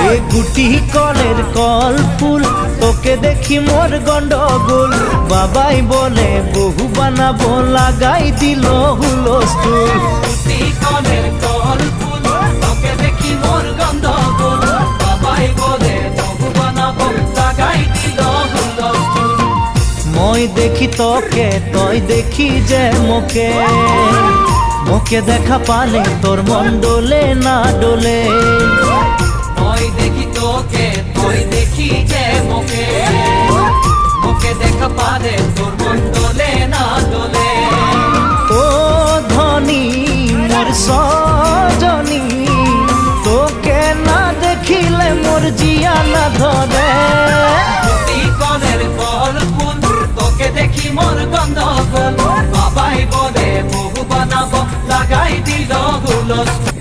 এ গুটি কলের কল ফুল তোকে দেখি মোর গন্ডগোল বাবাই বলে বহু বানাবো লাগাই দিল হুলস্থুল গুটি কলের কল ফুল তোকে দেখি মোর গন্ডগোল বাবাই বলে বহু বানাবো লাগাই দিল হুলস্থুল মই দেখি তোকে তই দেখি যে মোকে মোকে দেখা পালে তোর মন ডোলে না ডোলে মই দেখি তোকে তুই দেখি যে মোকে মোকে দেখা পারে তোর মন দোলে না দোলে ও ধনী মোর সজনী তোকে না দেখিলে মোর জিয়া না ধরে গুটি কলের কল ফুল তোকে দেখি মোর গন্ডগোল বাবাই বলে বহু বানাবো লাগাই দিল হুলস্থুল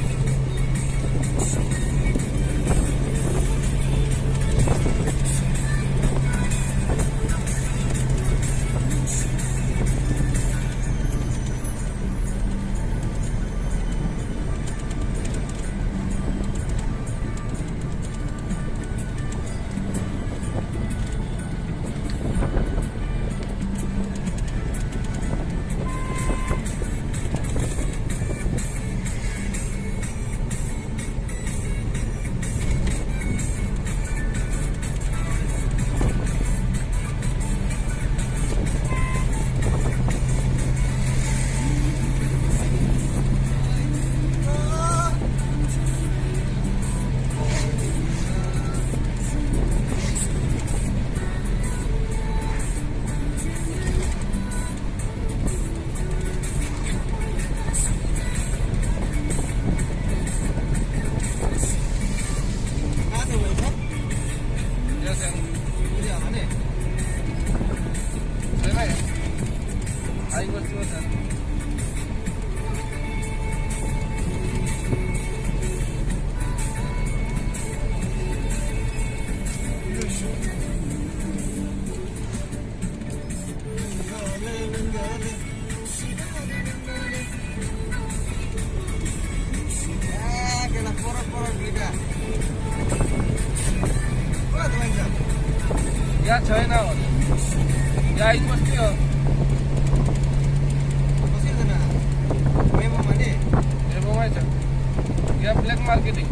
या छैन या आइज बस्यो मेमोमै छ या ब्ल्याक मार्केटिङ